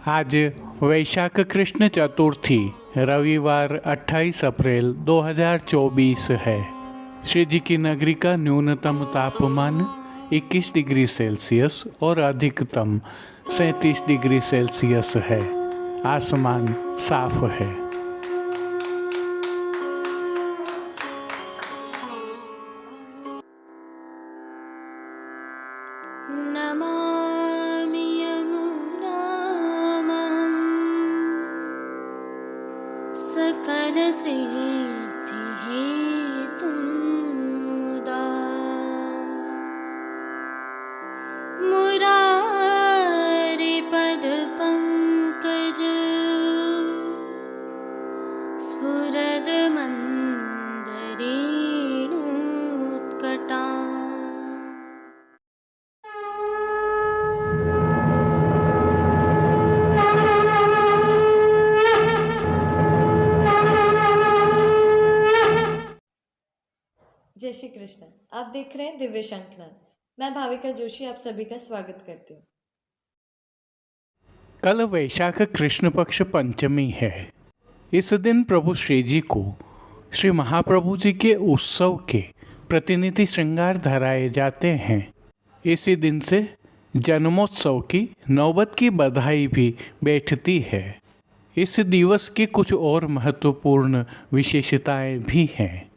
आज वैशाख कृष्ण चतुर्थी रविवार 28 अप्रैल 2024 है। श्री जी की नगरी का न्यूनतम तापमान 21 डिग्री सेल्सियस और अधिकतम 37 डिग्री सेल्सियस है। आसमान साफ है। नमामि यमुनां सकलसिद्धिहेतुं मुदा मुरारिपदपङ्कज स्फुरदमन्दरेणुत्कटा। जय श्री कृष्ण। आप देख रहे हैं दिव्य शंखनाद। मैं भाविका जोशी आप सभी का स्वागत करती हूँ। कल वैशाख कृष्ण पक्ष पंचमी है। इस दिन प्रभु श्री जी को श्री महाप्रभु जी के उत्सव के प्रतिनिधि श्रृंगार धराए जाते हैं। इसी दिन से जन्मोत्सव की नौबत की बधाई भी बैठती है। इस दिवस की कुछ और महत्वपूर्ण विशेषताएं भी हैं।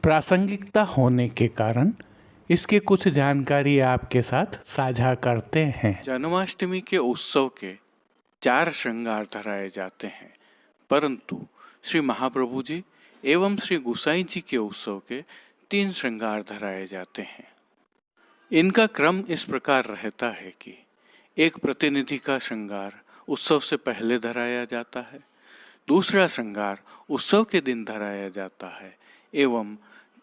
प्रासंगिकता होने के कारण इसकी कुछ जानकारी आपके साथ साझा करते हैं। जन्माष्टमी के उत्सव के 4 श्रृंगार धराए जाते हैं, परंतु श्री महाप्रभु जी एवं श्री गोसाई जी के उत्सव के 3 श्रृंगार धराए जाते हैं। इनका क्रम इस प्रकार रहता है कि एक प्रतिनिधि का श्रृंगार उत्सव से पहले धराया जाता है, दूसरा श्रृंगार उत्सव के दिन धराया जाता है एवं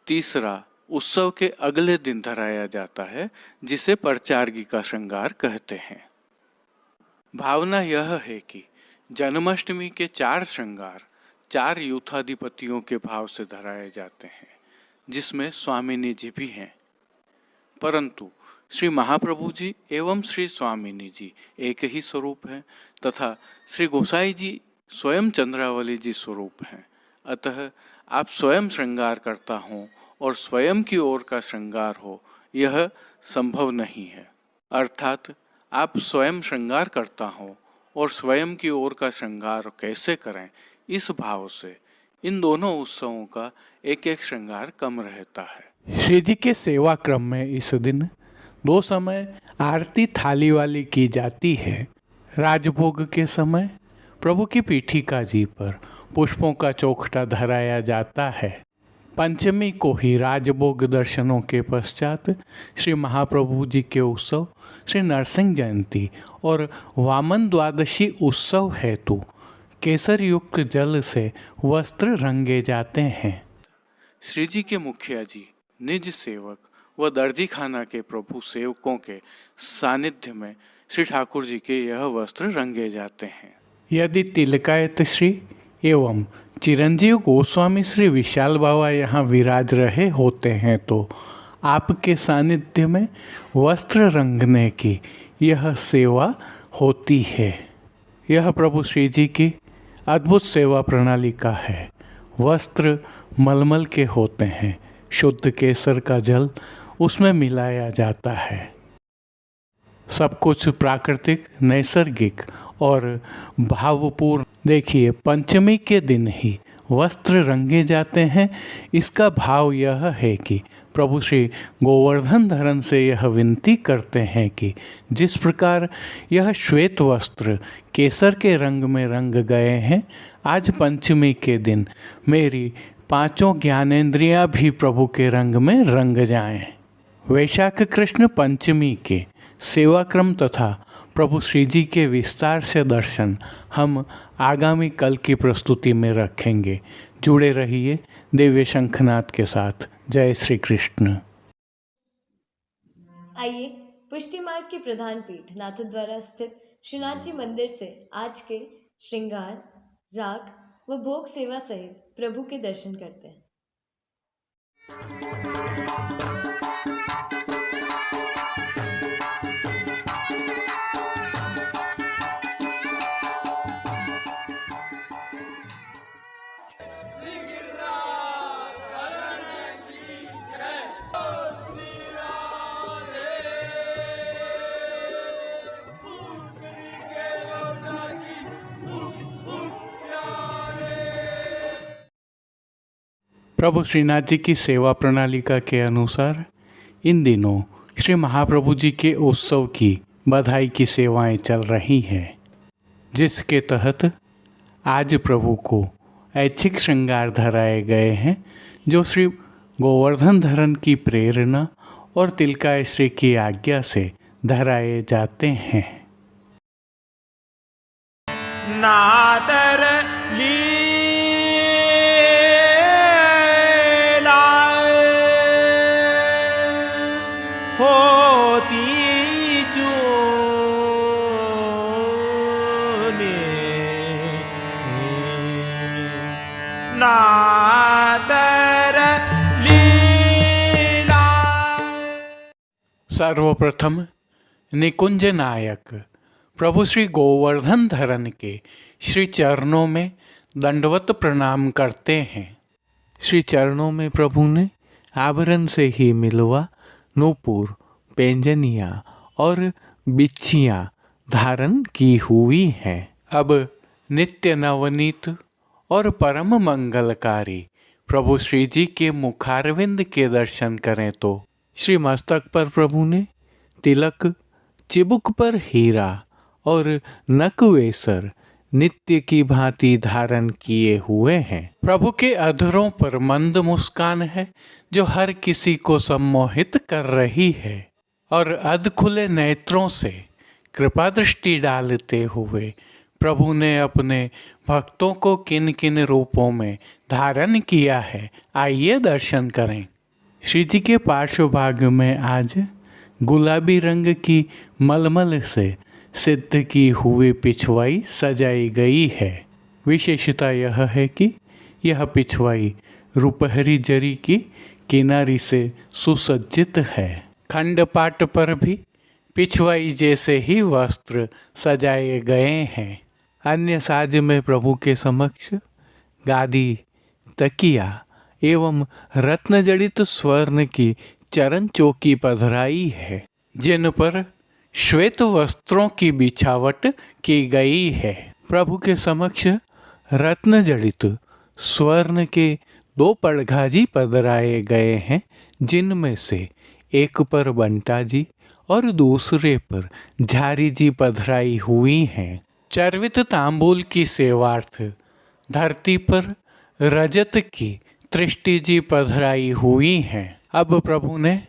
तीसरा उत्सव के अगले दिन धराया जाता है, जिसे परचार्गी का श्रृंगार कहते हैं। भावना यह है कि जन्माष्टमी के 4 श्रृंगार 4 यूथाधिपतियों के भाव से धराए जाते हैं, जिसमें स्वामिनी जी भी हैं। परंतु श्री महाप्रभु जी एवं श्री स्वामिनी जी एक ही स्वरूप हैं तथा श्री गोसाई जी स्वयं चंद्रावली जी स्वरूप हैं। अतः आप स्वयं श्रृंगार करता हो और स्वयं की ओर का श्रृंगार हो, यह संभव नहीं है। अर्थात आप स्वयं श्रृंगार करता हो और स्वयं की ओर का श्रृंगार कैसे करें, इस भाव से इन दोनों उत्सवों का एक एक श्रृंगार कम रहता है। श्री जी के सेवा क्रम में इस दिन 2 समय आरती थाली वाली की जाती है। राजभोग के समय प्रभु की पीठिका जी पर पुष्पों का चौखटा धराया जाता है। पंचमी को ही राजभोग दर्शनों के पश्चात श्री महाप्रभु जी के उत्सव श्री नरसिंह जयंती और वामन द्वादशी उत्सव हेतु केसर युक्त जल से वस्त्र रंगे जाते हैं। श्री जी के मुखिया जी, निज सेवक व दर्जी खाना के प्रभु सेवकों के सानिध्य में श्री ठाकुर जी के यह वस्त्र रंगे जाते हैं। यदि तिलकायत श्री एवं चिरंजीव गोस्वामी श्री विशाल बाबा यहाँ विराज रहे होते हैं तो आपके सानिध्य में वस्त्र रंगने की यह सेवा होती है। यह प्रभु श्री जी की अद्भुत सेवा प्रणाली का है। वस्त्र मलमल के होते हैं, शुद्ध केसर का जल उसमें मिलाया जाता है। सब कुछ प्राकृतिक, नैसर्गिक और भावपूर्ण। देखिए, पंचमी के दिन ही वस्त्र रंगे जाते हैं। इसका भाव यह है कि प्रभु श्री गोवर्धन धरन से यह विनती करते हैं कि जिस प्रकार यह श्वेत वस्त्र केसर के रंग में रंग गए हैं, आज पंचमी के दिन मेरी 5 ज्ञानेंद्रियां भी प्रभु के रंग में रंग जाएं। वैशाख कृष्ण पंचमी के सेवाक्रम तथा प्रभु श्री जी के विस्तार से दर्शन हम आगामी कल की प्रस्तुति में रखेंगे। जुड़े रहिए दिव्य शंखनाद के साथ। जय श्री कृष्ण। आइए पुष्टि मार्ग की प्रधान पीठ नाथद्वारा स्थित श्रीनाथ जी मंदिर से आज के श्रृंगार, राग व भोग सेवा सहित प्रभु के दर्शन करते हैं। प्रभु श्रीनाथ जी की सेवा प्रणालिका के अनुसार इन दिनों श्री महाप्रभु जी के उत्सव की बधाई की सेवाएं चल रही हैं, जिसके तहत आज प्रभु को ऐच्छिक श्रृंगार धराए गए हैं, जो श्री गोवर्धन धरन की प्रेरणा और तिलकाश्री की आज्ञा से धराए जाते हैं। नादर लीला होती जो नादर लीला। सर्वप्रथम निकुंज नायक प्रभु श्री गोवर्धन धरन के श्री चरणों में दंडवत प्रणाम करते हैं। श्री चरणों में प्रभु ने आभरण से ही मिलवा नूपुर, पेंजनिया और बिच्छियाँ धारण की हुई हैं। अब नित्य नवनीत और परम मंगलकारी प्रभु श्री जी के मुखारविंद के दर्शन करें तो श्री मस्तक पर प्रभु ने तिलक, चिबुक पर हीरा और नकवेसर नित्य की भांति धारण किए हुए हैं। प्रभु के अधरों पर मंद मुस्कान है, जो हर किसी को सम्मोहित कर रही है, और अध खुले नेत्रों से कृपा दृष्टि डालते हुए प्रभु ने अपने भक्तों को किन किन रूपों में धारण किया है, आइए दर्शन करें। श्री जी के पार्श्व भाग में आज गुलाबी रंग की मलमल से सिद्ध की हुई पिछवाई सजाई गई है। विशेषता यह है कि यह पिछवाई रुपहरी जरी की किनारी से सुसज्जित है। खंडपाट पर भी पिछवाई जैसे ही वस्त्र सजाए गए हैं। अन्य साज में प्रभु के समक्ष गादी, तकिया एवं रत्न जड़ित स्वर्ण की चरण चौकी पधराई है, जिन पर श्वेत वस्त्रों की बिछावट की गई है। प्रभु के समक्ष रत्न जड़ित स्वर्ण के 2 पड़घाजी पधराए गए हैं, जिनमें से एक पर बंटा जी और दूसरे पर झारी जी पधराई हुई हैं। चर्वित तांबूल की सेवार्थ धरती पर रजत की तृष्टि जी पधराई हुई हैं। अब प्रभु ने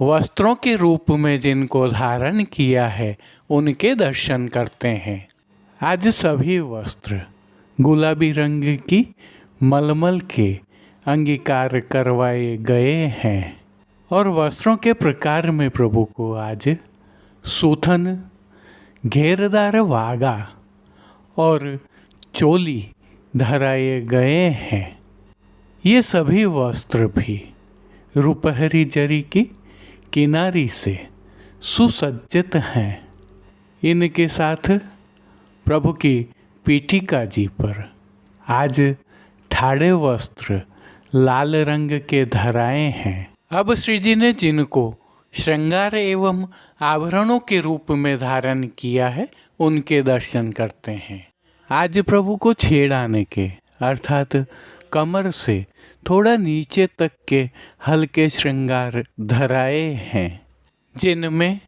वस्त्रों के रूप में जिनको धारण किया है, उनके दर्शन करते हैं। आज सभी वस्त्र गुलाबी रंग की मलमल के अंगीकार करवाए गए हैं, और वस्त्रों के प्रकार में प्रभु को आज सूथन, घेरदार वागा और चोली धराए गए हैं। ये सभी वस्त्र भी रुपहरी जरी की किनारी से सुसज्जित हैं। इनके साथ प्रभु की पीठिका जी पर आज ठाड़े वस्त्र लाल रंग के धराए हैं। अब श्री जी ने जिनको श्रृंगार एवं आभरणों के रूप में धारण किया है, उनके दर्शन करते हैं। आज प्रभु को छेड़ाने के अर्थात कमर से थोड़ा नीचे तक के हल्के श्रृंगार धराए हैं, जिनमें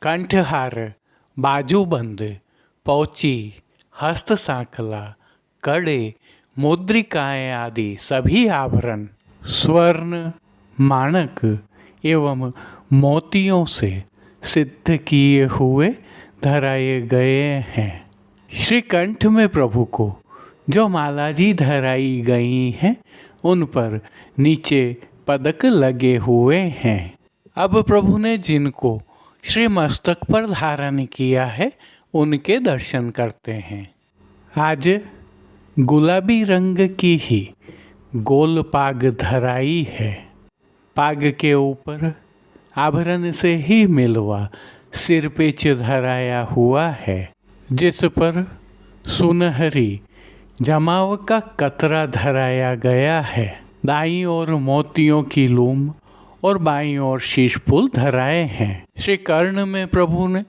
कंठहार, बाजूबंद, पौची, हस्त सांखला, कड़े, मुद्रिकाएं आदि सभी आभरण स्वर्ण, माणक एवं मोतियों से सिद्ध किए हुए धराए गए हैं। श्री कंठ में प्रभु को जो मालाजी धराई गई हैं, उन पर नीचे पदक लगे हुए हैं। अब प्रभु ने जिनको श्री मस्तक पर धारण किया है, उनके दर्शन करते हैं। आज गुलाबी रंग की ही गोल पाग धराई है। पाग के ऊपर आभरण से ही मिलवा सिर पेच धराया हुआ है, जिस पर सुनहरी जमाव का कतरा धराया गया है। दाईं ओर मोतियों की लूम और बाईं ओर शीश फूल धराए हैं। श्री कर्ण में प्रभु ने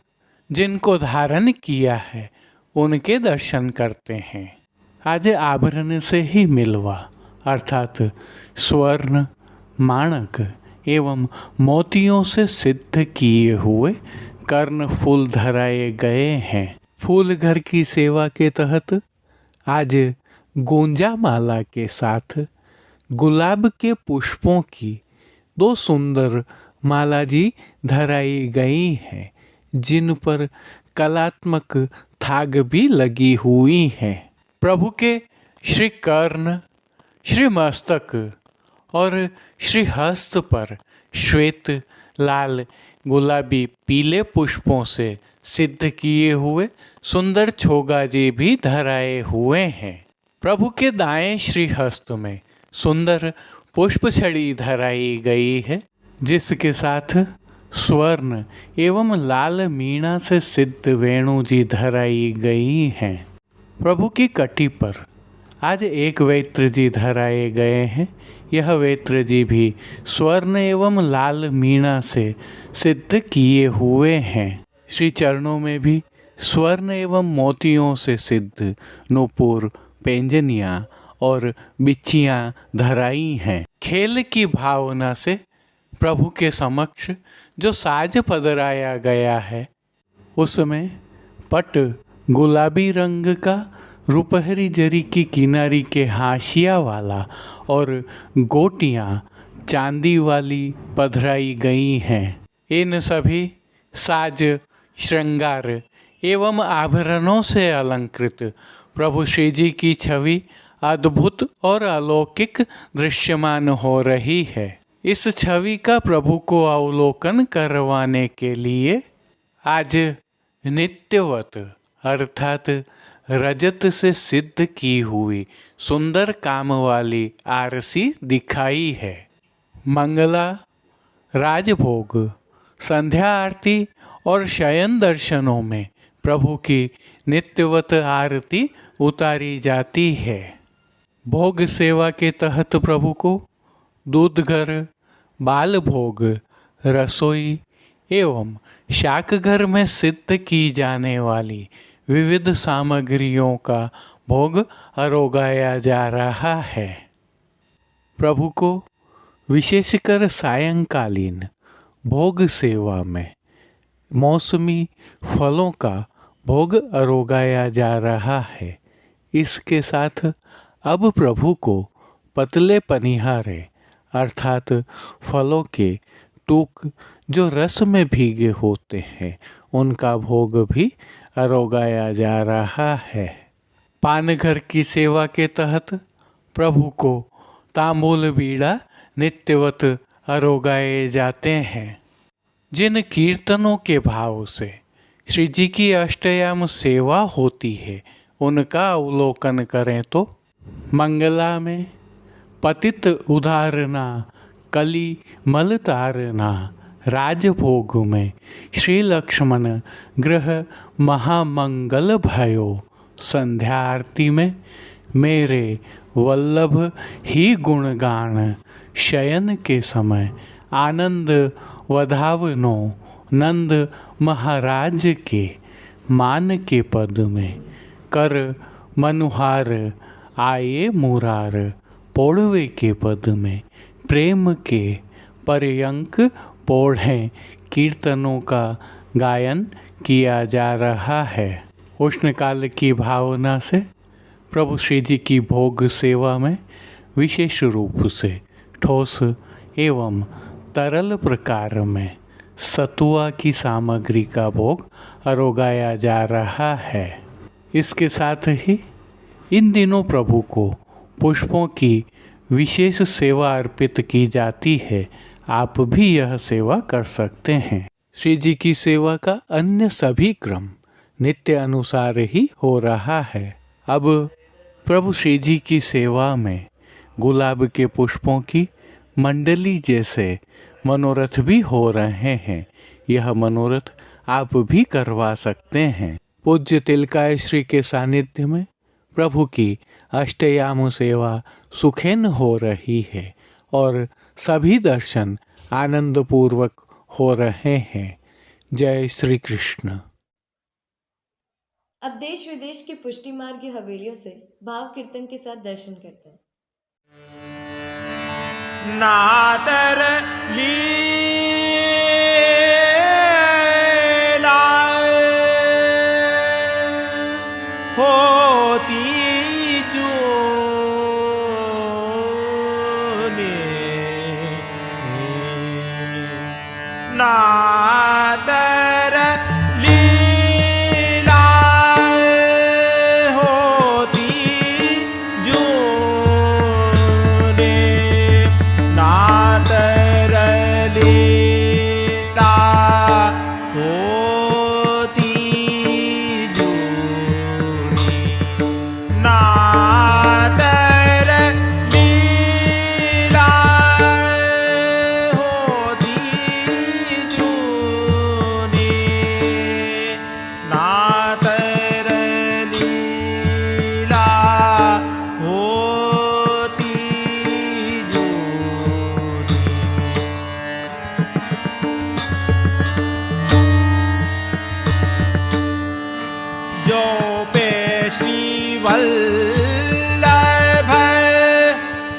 जिनको धारण किया है, उनके दर्शन करते हैं। आज आभरण से ही मिलवा अर्थात स्वर्ण, माणक एवं मोतियों से सिद्ध किए हुए कर्ण फूल धराए गए हैं। फूल घर की सेवा के तहत आज गोंजा माला के साथ गुलाब के पुष्पों की 2 सुंदर माला जी धराई गई हैं, जिन पर कलात्मक थाग भी लगी हुई है। प्रभु के श्री कर्ण, श्री मस्तक और श्री हस्त पर श्वेत, लाल, गुलाबी, पीले पुष्पों से सिद्ध किए हुए सुंदर छोगाजी भी धराए हुए हैं। प्रभु के दाएं श्री हस्त में सुंदर पुष्प छड़ी धराई गई है, जिसके साथ स्वर्ण एवं लाल मीणा से सिद्ध वेणु जी धराई गई हैं। प्रभु की कटी पर आज एक वेत्र जी धराए गए हैं। यह वेत्र जी भी स्वर्ण एवं लाल मीणा से सिद्ध किए हुए हैं। श्री चरणों में भी स्वर्ण एवं मोतियों से सिद्ध नूपुर, पेंजनियाँ और बिच्छियाँ धराई हैं। खेल की भावना से प्रभु के समक्ष जो साज पधराया गया है, उसमें पट गुलाबी रंग का रुपहरी जरी की किनारी के हाशिया वाला और गोटियाँ चांदी वाली पधराई गई हैं। इन सभी साज, श्रृंगार एवं आभरणों से अलंकृत प्रभु श्री जी की छवि अद्भुत और अलौकिक दृश्यमान हो रही है। इस छवि का प्रभु को अवलोकन करवाने के लिए आज नित्यवत अर्थात रजत से सिद्ध की हुई सुंदर काम वाली आरसी दिखाई है। मंगला, राजभोग, संध्या आरती और शयन दर्शनों में प्रभु की नित्यवत आरती उतारी जाती है। भोग सेवा के तहत प्रभु को दूध घर, बाल भोग, रसोई एवं शाक घर में सिद्ध की जाने वाली विविध सामग्रियों का भोग अरोगाया जा रहा है। प्रभु को विशेषकर सायंकालीन भोग सेवा में मौसमी फलों का भोग अरोगाया जा रहा है। इसके साथ अब प्रभु को पतले पनिहारे अर्थात फलों के टूक जो रस में भीगे होते हैं, उनका भोग भी अरोगाया जा रहा है। पानघर की सेवा के तहत प्रभु को तांबूल बीड़ा नित्यवत अरोगाए जाते हैं। जिन कीर्तनों के भाव से श्री जी की अष्टयाम सेवा होती है, उनका अवलोकन करें तो मंगला में पतित उदारना, कली मल तारना, राजभोग में श्री लक्ष्मण ग्रह महामंगल भयो, संध्या आरती में मेरे वल्लभ ही गुणगान, शयन के समय आनंद वधावनो नंद महाराज के मान के पद में कर मनुहार आए मुरार, पौड़वे के पद में प्रेम के पर्यंक पौढ़ें कीर्तनों का गायन किया जा रहा है। उष्णकाल की भावना से प्रभु श्री जी की भोग सेवा में विशेष रूप से ठोस एवं तरल प्रकार में सतुआ की सामग्री का भोग अरोगाया जा रहा है। इसके साथ ही इन दिनों प्रभु को पुष्पों की विशेष सेवा अर्पित की जाती है। आप भी यह सेवा कर सकते हैं। श्री जी की सेवा का अन्य सभी क्रम नित्य अनुसार ही हो रहा है। अब प्रभु श्री जी की सेवा में गुलाब के पुष्पों की मंडली जैसे मनोरथ भी हो रहे हैं। यह मनोरथ आप भी करवा सकते हैं। पूज्य तिलकाय श्री के सानिध्य में प्रभु की अष्टयाम सेवा सुखेन हो रही है और सभी दर्शन आनंद पूर्वक हो रहे हैं। जय श्री कृष्ण। अब देश विदेश की पुष्टि मार्ग की हवेलियों से भाव कीर्तन के साथ दर्शन करते हैं। नातर लीला होती जूनी नातर लीला होती जूनी नातर लीला होती जूनी नातर लीला होती जूनी नातर लीला होती जूनी जो पे श्री वल्लभ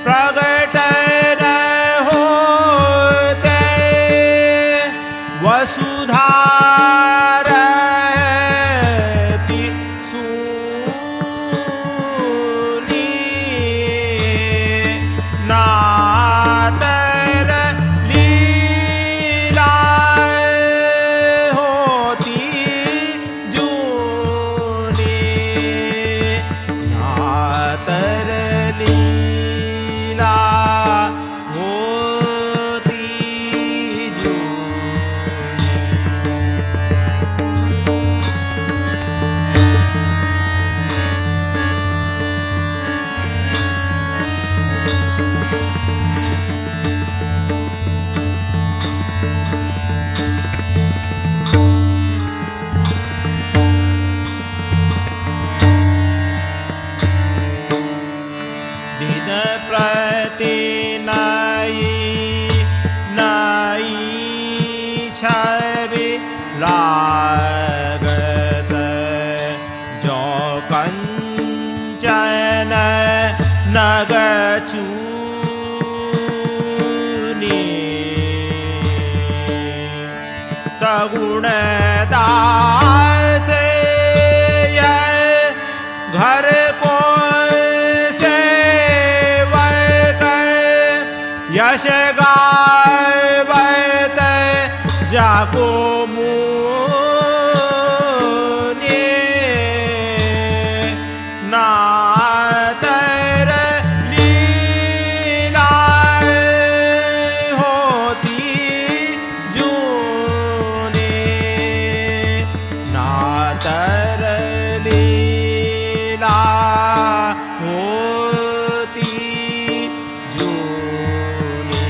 प्रगट न होते वसुधा रहती सूनी नातर लीला होती जूनी नातर लीला होती दिन प्रति नई नई छवि लागत जो कंचन नग चूनी सगुण दास घर को सेवक यश गावत जाको मुनि नातर लीला होती जूनी नातर लीला होती जूनी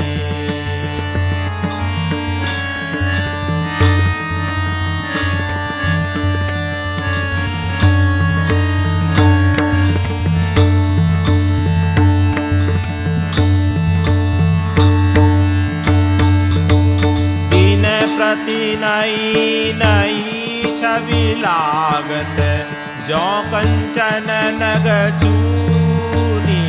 दिन प्रति नई नई छवि लागत जो कंचन नग चूनी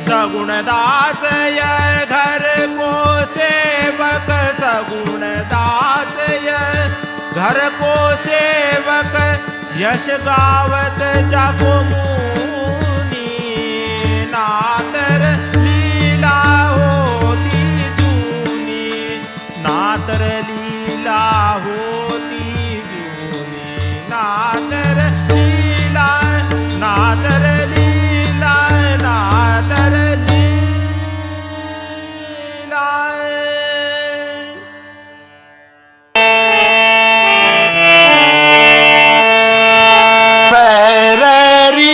सगुण दास यह घर को सेवक सगुण दास यह घर को सेवक यश गावत जाको मुनि नातर लीला होती जूनी नातर लीला होती जूनी नातर लीला नातर लीला नातर लीला Ferrari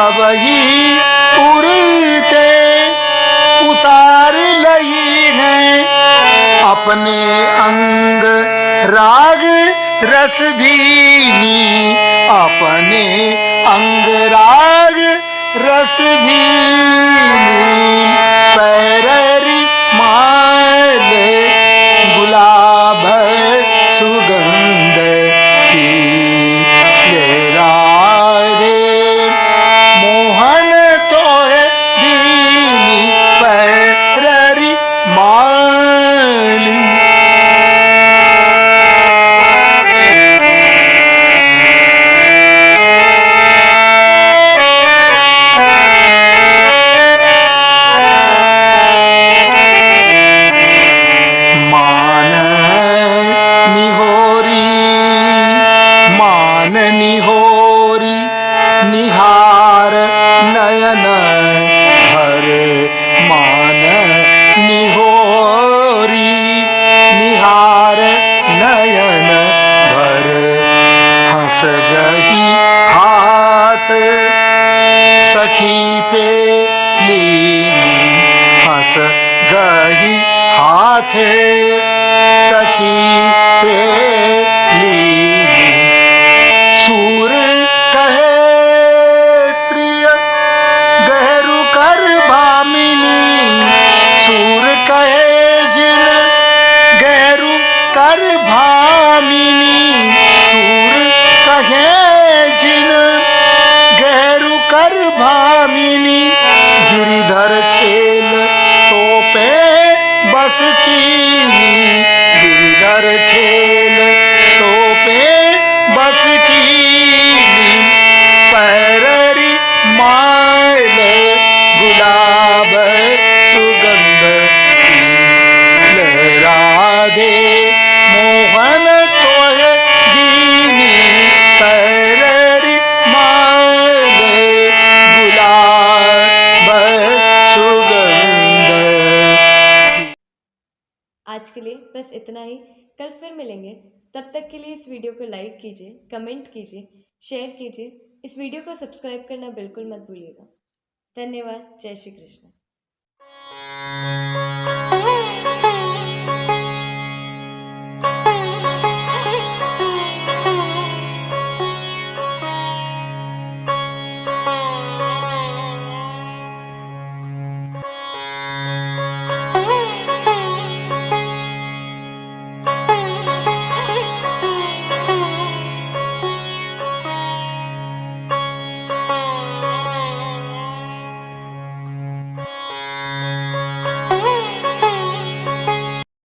वही उड़ते उतार लही है अपने अंग राग रस भीनी अपने अंग राग रस भीनी पैररी माल गुलाब सुगंध की लेरा रे मोहन तो है दीनी पैररी माली निहोरी निहार नयन भर मान निहोरी निहार नयन भर हंस गई हाथ सखी पे लीनी हंस गई हाथ सखी पे लीनी सूर कहे त्रिय गहरू कर भामिनी सूर कहे जिन गहरू कर भामिनी सूर कहे जिन गहरू कर भामिनी गिरिधर छेल तो पे बस कीनी गिरिधर छेल तो पे बस कीनी पैररी माल गुलाब सुगंध की लहरा दे मोहन तोहे दीनी पैररी माल गुलाब सुगंध। आज के लिए बस इतना ही। कल फिर मिलेंगे। तब तक के लिए इस वीडियो को लाइक कीजिए, कमेंट कीजिए, शेयर कीजिए। इस वीडियो को सब्सक्राइब करना बिल्कुल मत भूलिएगा। धन्यवाद। जय श्री कृष्ण।